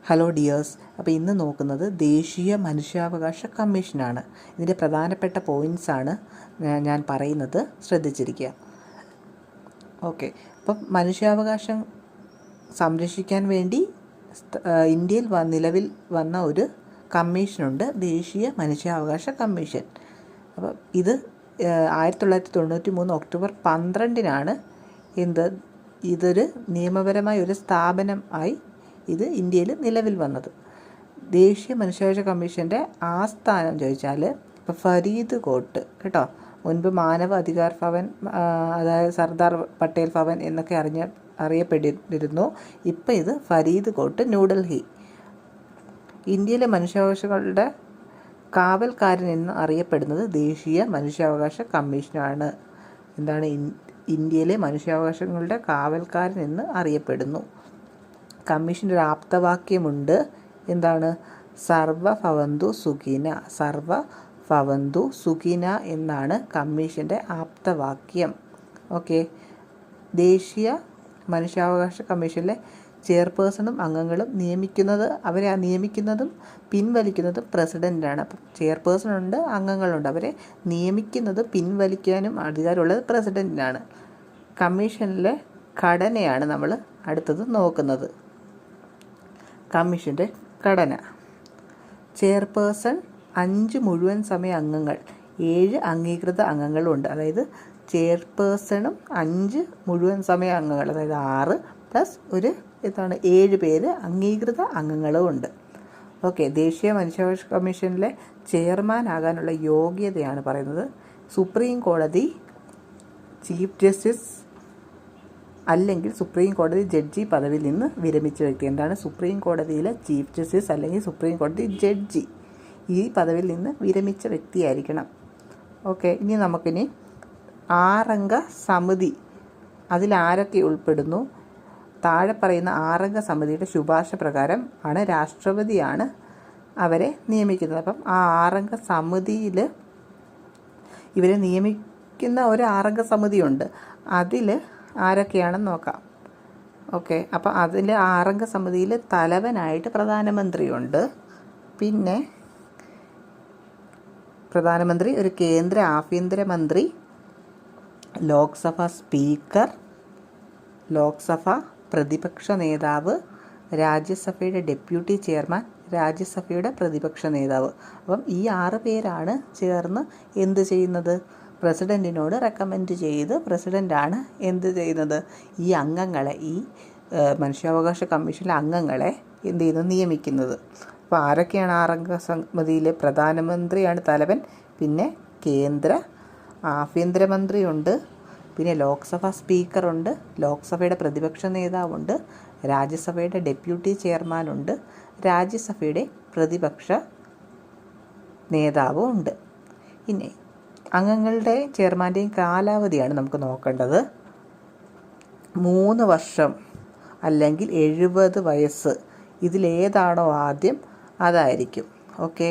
Hello dears. അപ്പോൾ ഇന്ന് നോക്കുന്നത് ദേശീയ മനുഷ്യാവകാശ കമ്മീഷനാണ്. ഇതിൻ്റെ പ്രധാനപ്പെട്ട പോയിൻറ്റ്സാണ് ഞാൻ പറയുന്നത്, ശ്രദ്ധിച്ചിരിക്കുക. ഓക്കെ, അപ്പം മനുഷ്യാവകാശം സംരക്ഷിക്കാൻ വേണ്ടി ഇന്ത്യയിൽ നിലവിൽ വന്ന ഒരു കമ്മീഷനുണ്ട്, ദേശീയ മനുഷ്യാവകാശ കമ്മീഷൻ. അപ്പം ഇത് 1993 ഒക്ടോബർ 12 ഇതൊരു നിയമപരമായ ഒരു സ്ഥാപനം ആയി ഇത് ഇന്ത്യയിൽ നിലവിൽ വന്നത്. ദേശീയ മനുഷ്യാവകാശ കമ്മീഷൻ്റെ ആസ്ഥാനം ചോദിച്ചാൽ ഇപ്പോൾ ഫരീദ് കോട്ട് കേട്ടോ. മുൻപ് മാനവ അധികാർ ഭവൻ, അതായത് സർദാർ പട്ടേൽ ഭവൻ എന്നൊക്കെ അറിയപ്പെട്ടിരുന്നു. ഇപ്പം ഇത് ഫരീദ് കോട്ട്, ന്യൂഡൽഹി. ഇന്ത്യയിലെ മനുഷ്യാവകാശങ്ങളുടെ കാവൽക്കാരൻ എന്ന് അറിയപ്പെടുന്നത് ദേശീയ മനുഷ്യാവകാശ കമ്മീഷനാണ്. ഇന്ത്യയിലെ മനുഷ്യാവകാശങ്ങളുടെ കാവൽക്കാരൻ എന്ന് അറിയപ്പെടുന്നു. കമ്മീഷൻ്റെ ഒരു ആപ്തവാക്യമുണ്ട്. സർവ ഭവന്തു സുഖിന. സർവ ഭവന്തു സുഖിന എന്നാണ് കമ്മീഷൻ്റെ ആപ്തവാക്യം. ഓക്കെ, ദേശീയ മനുഷ്യാവകാശ കമ്മീഷനിലെ ചെയർപേഴ്സണും അംഗങ്ങളും അവരെ നിയമിക്കുന്നതും പിൻവലിക്കുന്നതും പ്രസിഡൻ്റാണ്. അപ്പം ചെയർപേഴ്സണുണ്ട്, അംഗങ്ങളുണ്ട്. അവരെ നിയമിക്കുന്നതും പിൻവലിക്കാനും അധികാരമുള്ളത് പ്രസിഡൻറ്റിനാണ്. കമ്മീഷനിലെ ഘടനയാണ് നമ്മൾ അടുത്തത് നോക്കുന്നത്. കമ്മീഷൻ്റെ ഘടന: ചെയർപേഴ്സൺ 5 മുഴുവൻ സമയ അംഗങ്ങൾ, 7 അംഗീകൃത അംഗങ്ങളുമുണ്ട്. അതായത് ചെയർപേഴ്സണും 5 മുഴുവൻ സമയ അംഗങ്ങൾ, അതായത് 6 പ്ലസ് 7 പേര് അംഗീകൃത അംഗങ്ങളും ഉണ്ട്. ഓക്കെ, ദേശീയ മനുഷ്യാവകാശ കമ്മീഷനിലെ ചെയർമാൻ ആകാനുള്ള യോഗ്യതയാണ് പറയുന്നത്. സുപ്രീം കോടതി ചീഫ് ജസ്റ്റിസ് അല്ലെങ്കിൽ സുപ്രീം കോടതി ജഡ്ജി പദവിയിൽ നിന്ന് വിരമിച്ച വ്യക്തി. സുപ്രീം കോടതിയിലെ ചീഫ് ജസ്റ്റിസ് അല്ലെങ്കിൽ സുപ്രീം കോടതി ജഡ്ജി ഈ പദവിയിൽ നിന്ന് വിരമിച്ച വ്യക്തിയായിരിക്കണം. ഓക്കെ, ഇനി നമുക്കിനി 6 അംഗ സമിതി, അതിലാരൊക്കെ ഉൾപ്പെടുന്നു? താഴെ പറയുന്ന 6 അംഗ സമിതിയുടെ ശുപാർശ പ്രകാരം ആണ് രാഷ്ട്രപതിയാണ് അവരെ നിയമിക്കുന്നത്. അപ്പം ആ 6 അംഗ സമിതിയിൽ ഇവരെ നിയമിക്കുന്ന ഒരു 6 അംഗ സമിതിയുണ്ട്. അതിൽ ആരൊക്കെയാണെന്ന് നോക്കാം. ഓക്കെ, അപ്പോൾ അതിൽ 6 അംഗ സമിതിയിൽ തലവനായിട്ട് പ്രധാനമന്ത്രിയുണ്ട്. പിന്നെ പ്രധാനമന്ത്രി, ഒരു കേന്ദ്ര ആഭ്യന്തരമന്ത്രി, ലോക്സഭ സ്പീക്കർ, ലോക്സഭ പ്രതിപക്ഷ നേതാവ്, രാജ്യസഭയുടെ ഡെപ്യൂട്ടി ചെയർമാൻ, രാജ്യസഭയുടെ പ്രതിപക്ഷ നേതാവ്. അപ്പം ഈ 6 പേരാണ് ചേർന്ന് എന്ത് ചെയ്യുന്നത്? പ്രസിഡൻറ്റിനോട് റെക്കമെൻഡ് ചെയ്ത് പ്രസിഡൻ്റാണ് എന്ത് ചെയ്യുന്നത്? ഈ അംഗങ്ങളെ, ഈ മനുഷ്യാവകാശ കമ്മീഷനിലെ അംഗങ്ങളെ നിയമിക്കുന്നത്. അപ്പോൾ ആരൊക്കെയാണ് 6 അംഗ സമിതിയിൽ? പ്രധാനമന്ത്രിയാണ് തലവൻ, പിന്നെ കേന്ദ്ര ആഭ്യന്തരമന്ത്രിയുണ്ട്, പിന്നെ ലോക്സഭ സ്പീക്കറുണ്ട്, ലോക്സഭയുടെ പ്രതിപക്ഷ നേതാവുണ്ട്, രാജ്യസഭയുടെ ഡെപ്യൂട്ടി ചെയർമാനുണ്ട്, രാജ്യസഭയുടെ പ്രതിപക്ഷ നേതാവും ഉണ്ട്. ഇനി അംഗങ്ങളുടെ ചെയർമാൻ്റെയും കാലാവധിയാണ് നമുക്ക് നോക്കേണ്ടത്. 3 വർഷം അല്ലെങ്കിൽ 70 വയസ്സ്, ഇതിലേതാണോ ആദ്യം അതായിരിക്കും. ഓക്കെ,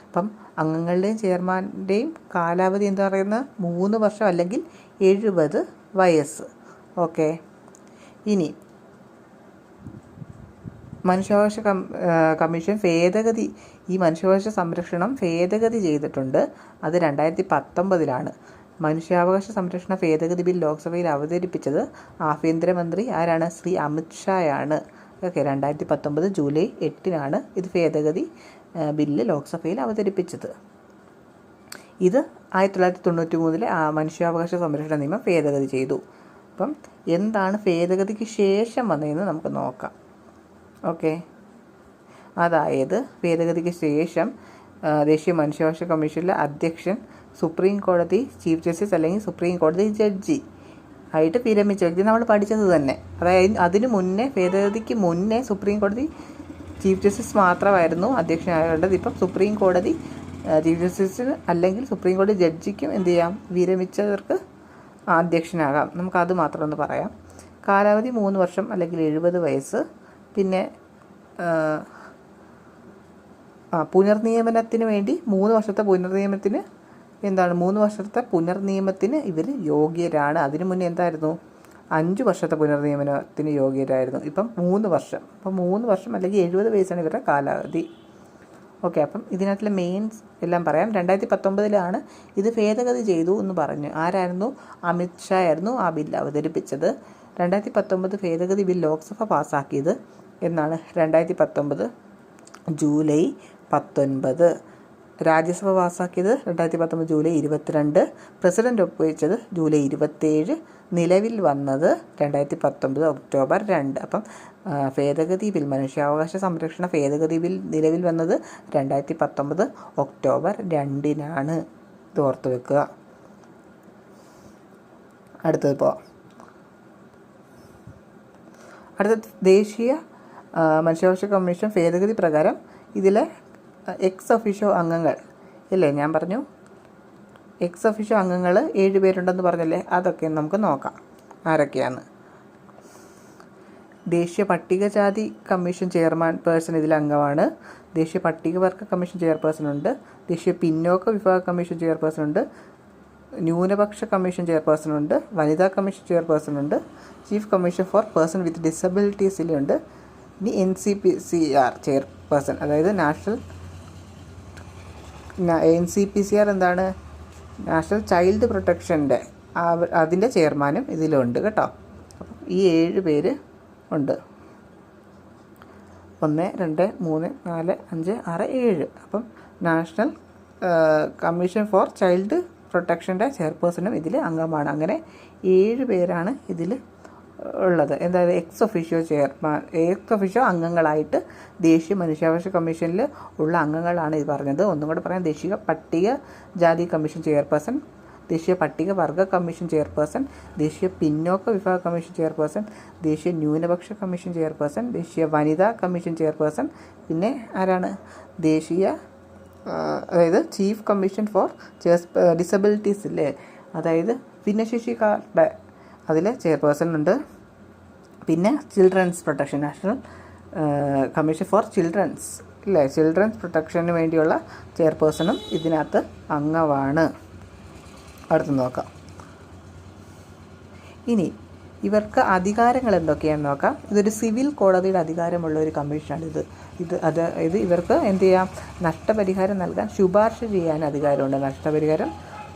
അപ്പം അംഗങ്ങളുടെയും ചെയർമാൻ്റെയും കാലാവധി എന്താ പറയുന്നത്? 3 വർഷം അല്ലെങ്കിൽ 70 വയസ്സ്. ഓക്കെ, ഇനി മനുഷ്യാവകാശ കമ്മീഷൻ ഈ മനുഷ്യാവകാശ സംരക്ഷണം ഭേദഗതി ചെയ്തിട്ടുണ്ട്. അത് 2019 മനുഷ്യാവകാശ സംരക്ഷണ ഭേദഗതി ബിൽ ലോക്സഭയിൽ അവതരിപ്പിച്ചത് ആഭ്യന്തരമന്ത്രി ആരാണ്? ശ്രീ അമിത് ഷായാണ്. ഓക്കെ, 2019 ജൂലൈ 8 ഇത് ഭേദഗതി ബില്ല് ലോക്സഭയിൽ അവതരിപ്പിച്ചത്. ഇത് 1993 മനുഷ്യാവകാശ സംരക്ഷണ നിയമം ഭേദഗതി ചെയ്തു. അപ്പം എന്താണ് ഭേദഗതിക്ക് ശേഷം വന്നതെന്ന് നമുക്ക് നോക്കാം. ഓക്കെ, അതായത് ഭേദഗതിക്ക് ശേഷം ദേശീയ മനുഷ്യാവകാശ കമ്മീഷനിലെ അധ്യക്ഷൻ സുപ്രീം കോടതി ചീഫ് ജസ്റ്റിസ് അല്ലെങ്കിൽ സുപ്രീം കോടതി ജഡ്ജി ആയിട്ട് വിരമിച്ച വ്യക്തി. നമ്മൾ പഠിച്ചത് തന്നെ. അതായത് അതിന് മുന്നേ, ഭേദഗതിക്ക് മുന്നേ സുപ്രീം കോടതി ചീഫ് ജസ്റ്റിസ് മാത്രമായിരുന്നു അധ്യക്ഷനാകേണ്ടത്. ഇപ്പം സുപ്രീം കോടതി ചീഫ് ജസ്റ്റിസിന് അല്ലെങ്കിൽ സുപ്രീം കോടതി ജഡ്ജിക്കും എന്ത് ചെയ്യാം? വിരമിച്ചവർക്ക് അധ്യക്ഷനാകാം. നമുക്കത് മാത്രം ഒന്ന് പറയാം. കാലാവധി 3 വർഷം അല്ലെങ്കിൽ 70 വയസ്സ്. പിന്നെ പുനർനിയമനത്തിന് വേണ്ടി 3 വർഷത്തെ പുനർനിയമനത്തിന് 3 വർഷത്തെ പുനർനിയമത്തിന് ഇവർ യോഗ്യരാണ്. അതിനു മുന്നേ എന്തായിരുന്നു? 5 വർഷത്തെ പുനർനിയമനത്തിന് യോഗ്യരായിരുന്നു. ഇപ്പം 3 വർഷം. അപ്പം 3 വർഷം അല്ലെങ്കിൽ 70 വയസ്സാണ് ഇവരുടെ കാലാവധി. ഓക്കെ, അപ്പം ഇതിനകത്തിലെ മെയിൻസ് എല്ലാം പറയാം. 2019 ഇത് ഭേദഗതി ചെയ്തു എന്ന് പറഞ്ഞു. ആരായിരുന്നു? അമിത് ഷാ ആയിരുന്നു ആ ബില്ല് അവതരിപ്പിച്ചത്. 2019 ഭേദഗതി ബിൽ ലോക്സഭ പാസ്സാക്കിയത് എന്നാണ് 2019 ജൂലൈ 19. രാജ്യസഭ പാസ്സാക്കിയത് 2019 ജൂലൈ 22. പ്രസിഡന്റ് ഒപ്പുവെച്ചത് ജൂലൈ 27. നിലവിൽ വന്നത് 2019 ഒക്ടോബർ 2. അപ്പം ഭേദഗതി ബിൽ, മനുഷ്യാവകാശ സംരക്ഷണ ഭേദഗതി ബിൽ നിലവിൽ വന്നത് 2019 ഒക്ടോബർ 2 ഇത് ഓർത്ത് വെക്കുക. അടുത്തത് പോവാം. അടുത്ത ദേശീയ മനുഷ്യാവകാശ കമ്മീഷൻ ഭേദഗതി പ്രകാരം ഇതിലെ എക്സ് ഒഫീഷ്യോ അംഗങ്ങൾ ഇല്ലേ, ഞാൻ പറഞ്ഞു എക്സ് ഒഫീഷ്യോ അംഗങ്ങൾ 7 പേരുണ്ടെന്ന് പറഞ്ഞല്ലേ, അതൊക്കെ നമുക്ക് നോക്കാം ആരൊക്കെയാണ്. ദേശീയ പട്ടികജാതി കമ്മീഷൻ ചെയർമാൻ പേഴ്സൺ ഇതിൽ അംഗമാണ്. ദേശീയ പട്ടികവർഗ കമ്മീഷൻ ചെയർപേഴ്സൺ ഉണ്ട്. ദേശീയ പിന്നോക്ക വിഭാഗ കമ്മീഷൻ ചെയർപേഴ്സൺ ഉണ്ട്. ന്യൂനപക്ഷ കമ്മീഷൻ ചെയർപേഴ്സൺ ഉണ്ട്. വനിതാ കമ്മീഷൻ ചെയർപേഴ്സൺ ഉണ്ട്. Chief commission for person with ഡിസബിലിറ്റീസിലുണ്ട്. ഇനി NCPCR ചെയർപേഴ്സൺ, അതായത് NCPCR എന്താണ്? നാഷണൽ ചൈൽഡ് പ്രൊട്ടക്ഷൻ്റെ അതിൻ്റെ ചെയർമാനും ഇതിലുണ്ട് കേട്ടോ. അപ്പം ഈ 7 പേര് ഉണ്ട്. 1, 2, 3, 4, 5, 6, 7. അപ്പം നാഷണൽ കമ്മീഷൻ ഫോർ ചൈൽഡ് പ്രൊട്ടക്ഷൻ്റെ ചെയർപേഴ്സണും ഇതിൽ അംഗമാണ്. അങ്ങനെ 7 പേരാണ് ഇതിൽ ഉള്ളത്. എന്തായത് എക്സ് ഒഫീഷ്യോ അംഗങ്ങളായിട്ട് ദേശീയ മനുഷ്യാവകാശ കമ്മീഷനിൽ ഉള്ള അംഗങ്ങളാണ് ഇത് പറഞ്ഞത്. ഒന്നും കൂടെ പറയാം. ദേശീയ പട്ടിക ജാതി കമ്മീഷൻ ചെയർപേഴ്സൺ, ദേശീയ പട്ടിക വർഗ കമ്മീഷൻ ചെയർപേഴ്സൺ, ദേശീയ പിന്നോക്ക വിഭാഗ കമ്മീഷൻ ചെയർപേഴ്സൺ, ദേശീയ ന്യൂനപക്ഷ കമ്മീഷൻ ചെയർപേഴ്സൺ, ദേശീയ വനിതാ കമ്മീഷൻ ചെയർപേഴ്സൺ, പിന്നെ ആരാണ്? അതായത് ചീഫ് കമ്മീഷൻ ഫോർ ഡിസബിലിറ്റീസ് ഇല്ലേ, അതായത് ഭിന്നശേഷിക്കാരുടെ അതിൽ ചെയർപേഴ്സൺ ഉണ്ട്. പിന്നെ children's protection, national commission for children's ഇല്ലേ, ചിൽഡ്രൻസ് പ്രൊട്ടക്ഷന് വേണ്ടിയുള്ള ചെയർപേഴ്സണും ഇതിനകത്ത് അംഗമാണ്. അടുത്ത് നോക്കാം. ഇനി ഇവർക്ക് അധികാരങ്ങൾ എന്തൊക്കെയാണെന്ന് നോക്കാം. ഇതൊരു സിവിൽ കോടതിയുടെ അധികാരമുള്ള ഒരു കമ്മീഷനാണ് ഇത് ഇവർക്ക് എന്ത് ചെയ്യാം? നഷ്ടപരിഹാരം നൽകാൻ ശുപാർശ ചെയ്യാൻ അധികാരമുണ്ട്. നഷ്ടപരിഹാരം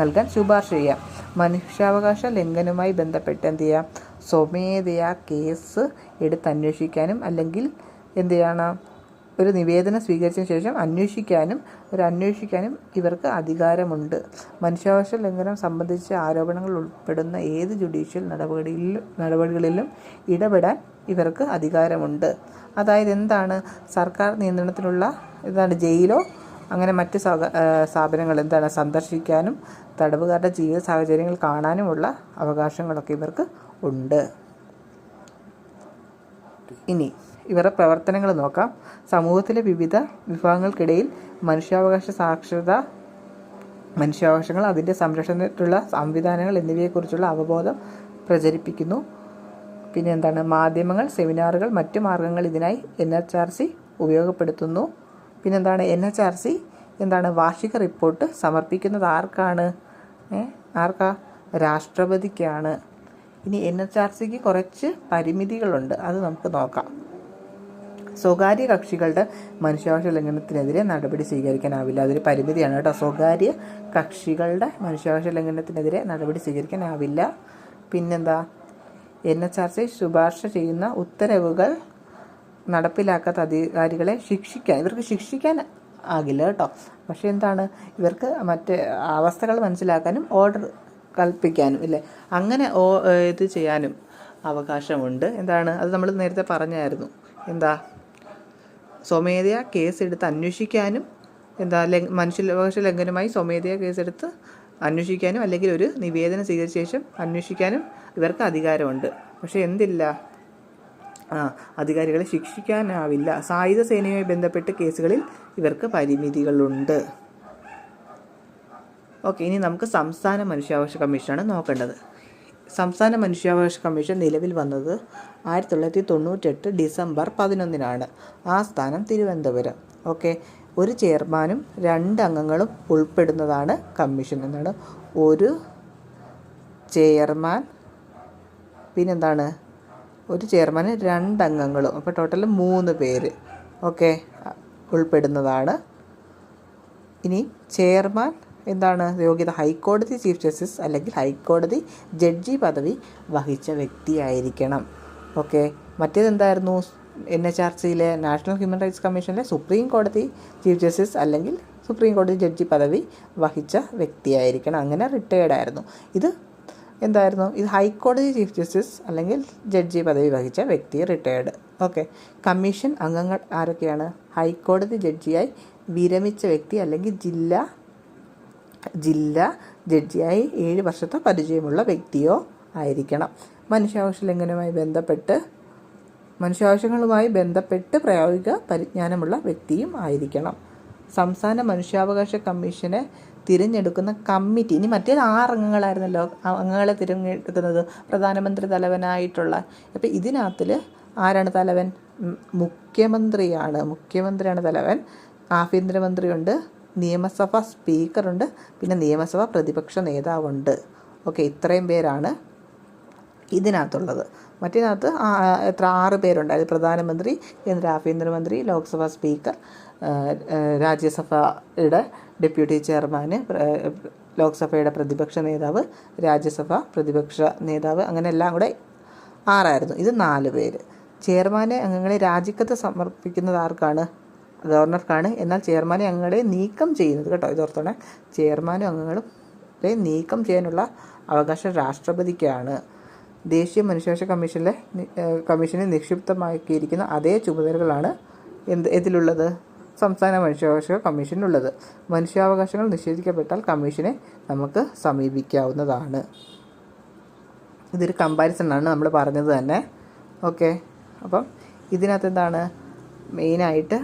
നൽകാൻ ശുപാർശ ചെയ്യാം. മനുഷ്യാവകാശ ലംഘനവുമായി ബന്ധപ്പെട്ട് എന്ത് ചെയ്യാം? സ്വമേധയാ കേസ് എടുത്തന്വേഷിക്കാനും അല്ലെങ്കിൽ എന്ത് ചെയ്യണം? ഒരു നിവേദനം സ്വീകരിച്ചതിന് ശേഷം അന്വേഷിക്കാനും ഇവർക്ക് അധികാരമുണ്ട്. മനുഷ്യാവകാശ ലംഘനം സംബന്ധിച്ച ആരോപണങ്ങൾ ഉൾപ്പെടുന്ന ഏത് ജുഡീഷ്യൽ നടപടികളിലും ഇടപെടാൻ ഇവർക്ക് അധികാരമുണ്ട്. അതായത് എന്താണ്? സർക്കാർ നിയന്ത്രണത്തിലുള്ള ജയിലോ അങ്ങനെ മറ്റ് സ്ഥാപനങ്ങൾ സന്ദർശിക്കാനും തടവുകാരുടെ ജീവിത സാഹചര്യങ്ങൾ കാണാനുമുള്ള അവകാശങ്ങളൊക്കെ ഇവർക്ക് ഉണ്ട്. ഇനി ഇവരുടെ പ്രവർത്തനങ്ങൾ നോക്കാം. സമൂഹത്തിലെ വിവിധ വിഭാഗങ്ങൾക്കിടയിൽ മനുഷ്യാവകാശങ്ങൾ, അതിൻ്റെ സംരക്ഷണത്തിനുള്ള സംവിധാനങ്ങൾ എന്നിവയെക്കുറിച്ചുള്ള അവബോധം പ്രചരിപ്പിക്കുന്നു. പിന്നെ മാധ്യമങ്ങൾ, സെമിനാറുകൾ, മറ്റു മാർഗങ്ങൾ ഇതിനായി NHRC ഉപയോഗപ്പെടുത്തുന്നു. പിന്നെന്താണ്? NHRC വാർഷിക റിപ്പോർട്ട് സമർപ്പിക്കുന്നത് ആർക്കാണ്? രാഷ്ട്രപതിക്കാണ്. ഇനി NHRCക്ക് കുറച്ച് പരിമിതികളുണ്ട്, അത് നമുക്ക് നോക്കാം. സ്വകാര്യ കക്ഷികളുടെ മനുഷ്യാവകാശ ലംഘനത്തിനെതിരെ നടപടി സ്വീകരിക്കാനാവില്ല. അതൊരു പരിമിതിയാണ് കേട്ടോ. സ്വകാര്യ കക്ഷികളുടെ മനുഷ്യാവകാശ ലംഘനത്തിനെതിരെ നടപടി സ്വീകരിക്കാനാവില്ല. പിന്നെന്താ? NHRC ശുപാർശ ചെയ്യുന്ന ഉത്തരവുകൾ നടപ്പിലാക്കാത്ത അധികാരികളെ ഇവർക്ക് ശിക്ഷിക്കാൻ ആകില്ല കേട്ടോ. പക്ഷേ ഇവർക്ക് മറ്റ് അവസ്ഥകൾ മനസ്സിലാക്കാനും ഓർഡർ കൽപ്പിക്കാനും ഇല്ലേ, അങ്ങനെ ഇത് ചെയ്യാനും അവകാശമുണ്ട്. അത് നമ്മൾ നേരത്തെ പറഞ്ഞായിരുന്നു. സ്വമേധയാ കേസെടുത്ത് അന്വേഷിക്കാനും മനുഷ്യാവകാശ ലംഘനമായി സ്വമേധയാ കേസെടുത്ത് അന്വേഷിക്കാനും അല്ലെങ്കിൽ ഒരു നിവേദനം സ്വീകരിച്ച ശേഷം അന്വേഷിക്കാനും ഇവർക്ക് അധികാരമുണ്ട്. പക്ഷേ അധികാരികളെ ശിക്ഷിക്കാനാവില്ല. സായുധ സേനയുമായി ബന്ധപ്പെട്ട് കേസുകളിൽ ഇവർക്ക് പരിമിതികളുണ്ട്. ഓക്കെ, ഇനി നമുക്ക് സംസ്ഥാന മനുഷ്യാവകാശ കമ്മീഷനാണ് നോക്കേണ്ടത്. സംസ്ഥാന മനുഷ്യാവകാശ കമ്മീഷൻ നിലവിൽ വന്നത് 1998 ഡിസംബർ 11 ആസ്ഥാനം തിരുവനന്തപുരം. ഓക്കെ, ഒരു ചെയർമാനും 2 അംഗങ്ങളും ഉൾപ്പെടുന്നതാണ് കമ്മീഷൻ. ഒരു ചെയർമാൻ, പിന്നെന്താണ്, ഒരു ചെയർമാന് 2 അംഗങ്ങളും, അപ്പോൾ ടോട്ടൽ 3 പേര് ഉൾപ്പെടുന്നതാണ്. ഇനി ചെയർമാൻ എന്താണ് യോഗ്യത? ഹൈക്കോടതി ചീഫ് ജസ്റ്റിസ് അല്ലെങ്കിൽ ഹൈക്കോടതി ജഡ്ജി പദവി വഹിച്ച വ്യക്തിയായിരിക്കണം. മറ്റേതെന്തായിരുന്നു? NHRCയിലെ നാഷണൽ ഹ്യൂമൻ റൈറ്റ്സ് കമ്മീഷനിലെ സുപ്രീം കോടതി ചീഫ് ജസ്റ്റിസ് അല്ലെങ്കിൽ സുപ്രീം കോടതി ജഡ്ജി പദവി വഹിച്ച വ്യക്തിയായിരിക്കണം. അങ്ങനെ റിട്ടയേർഡ് ആയിരുന്നു. ഇത് എന്തായിരുന്നു? ഇത് ഹൈക്കോടതി ചീഫ് ജസ്റ്റിസ് അല്ലെങ്കിൽ ജഡ്ജി പദവി വഹിച്ച വ്യക്തി റിട്ടയേർഡ്. കമ്മീഷൻ അംഗങ്ങൾ ആരൊക്കെയാണ്? ഹൈക്കോടതി ജഡ്ജിയായി വിരമിച്ച വ്യക്തി അല്ലെങ്കിൽ ജില്ലാ ജഡ്ജിയായി 7 വർഷത്തെ പരിചയമുള്ള വ്യക്തിയോ ആയിരിക്കണം. മനുഷ്യാവകാശങ്ങളുമായി ബന്ധപ്പെട്ട് പ്രായോഗിക പരിജ്ഞാനമുള്ള വ്യക്തിയും ആയിരിക്കണം. സംസ്ഥാന മനുഷ്യാവകാശ കമ്മീഷനെ തിരഞ്ഞെടുക്കുന്ന കമ്മിറ്റി, ഇനി മറ്റേ 6 അംഗങ്ങളായിരുന്നല്ലോ അംഗങ്ങളെ തിരഞ്ഞെടുക്കുന്നത്, പ്രധാനമന്ത്രി തലവനായിട്ടുള്ള. അപ്പോൾ ഇതിനകത്തിൽ ആരാണ് തലവൻ? മുഖ്യമന്ത്രിയാണ് തലവൻ. ആഭ്യന്തരമന്ത്രിയുണ്ട്, നിയമസഭ സ്പീക്കറുണ്ട്, പിന്നെ നിയമസഭ പ്രതിപക്ഷ നേതാവുണ്ട്. ഇത്രയും പേരാണ് ഇതിനകത്തുള്ളത്. മറ്റേതിനകത്ത് 6 പേരുണ്ട്. അത് പ്രധാനമന്ത്രി, കേന്ദ്ര ആഭ്യന്തരമന്ത്രി, ലോക്സഭാ സ്പീക്കർ, രാജ്യസഭയുടെ ഡെപ്യൂട്ടി ചെയർമാന്, ലോക്സഭയുടെ പ്രതിപക്ഷ നേതാവ്, രാജ്യസഭ പ്രതിപക്ഷ നേതാവ്, അങ്ങനെ എല്ലാം കൂടെ 6 ആയിരുന്നു. ഇത് 4 പേര്. ചെയർമാനെ അംഗങ്ങളെ രാജിക്കത്ത് സമർപ്പിക്കുന്നത് ആർക്കാണ്? ഗവർണർക്കാണ്. എന്നാൽ ചെയർമാനെ അംഗങ്ങളെ നീക്കം ചെയ്യുന്നത്, ഇതോർത്തോണേ, ചെയർമാനും അംഗങ്ങളും നീക്കം ചെയ്യാനുള്ള അവകാശം രാഷ്ട്രപതിക്കാണ്. ദേശീയ മനുഷ്യാവകാശ കമ്മീഷനെ നിക്ഷിപ്തമാക്കിയിരിക്കുന്ന അതേ ചുമതലകളാണ് ഇതിലുള്ളത്, സംസ്ഥാന മനുഷ്യാവകാശ കമ്മീഷനുള്ളത്. മനുഷ്യാവകാശങ്ങൾ നിഷേധിക്കപ്പെട്ടാൽ കമ്മീഷനെ നമുക്ക് സമീപിക്കാവുന്നതാണ്. ഇതൊരു കമ്പാരിസണാണ് നമ്മൾ പറഞ്ഞത് തന്നെ. അപ്പം ഇതിനകത്ത് എന്താണ് മെയിനായിട്ട്?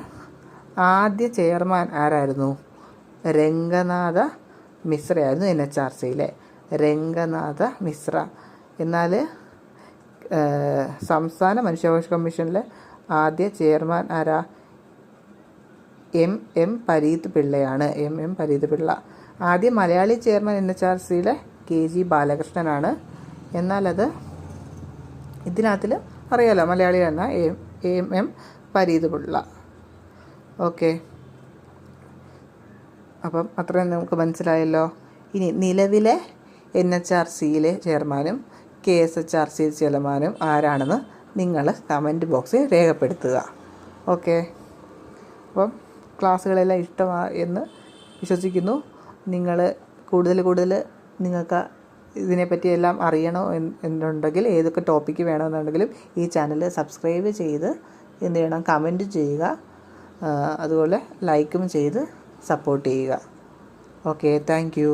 ആദ്യ ചെയർമാൻ ആരായിരുന്നു? രംഗനാഥ മിശ്രയായിരുന്നു, NHRCയിലെ രംഗനാഥ മിശ്ര. എന്നാൽ സംസ്ഥാന മനുഷ്യാവകാശ കമ്മീഷനിലെ ആദ്യ ചെയർമാൻ ആരാ? M പരീത് പിള്ളയാണ്. പരീത് പിള്ള. ആദ്യ മലയാളി ചെയർമാൻ NHRCയിലെ KG ബാലകൃഷ്ണനാണ്. എന്നാൽ അത് ഇതിനകത്തിൽ അറിയാലോ, മലയാളിയാണ് M പരീത് പിള്ള. അപ്പം അത്രയും നമുക്ക് മനസ്സിലായല്ലോ. ഇനി നിലവിലെ NHRCയിലെ ചെയർമാനും KSHRC ചെയർമാനും ആരാണെന്ന് നിങ്ങൾ കമൻറ്റ് ബോക്സിൽ രേഖപ്പെടുത്തുക. അപ്പം ക്ലാസ്സുകളെല്ലാം ഇഷ്ടമായെന്ന് വിശ്വസിക്കുന്നു. നിങ്ങൾ കൂടുതൽ നിങ്ങൾക്ക് ഇതിനെപ്പറ്റി എല്ലാം അറിയണോ എന്നുണ്ടെങ്കിൽ, ഏതൊക്കെ ടോപ്പിക്ക് വേണമെന്നുണ്ടെങ്കിലും ഈ ചാനൽ സബ്സ്ക്രൈബ് ചെയ്ത് എന്ത് ചെയ്യണം? കമൻറ്റ് ചെയ്യുക. അതുപോലെ ലൈക്കും ചെയ്ത് സപ്പോർട്ട് ചെയ്യുക. Thank you.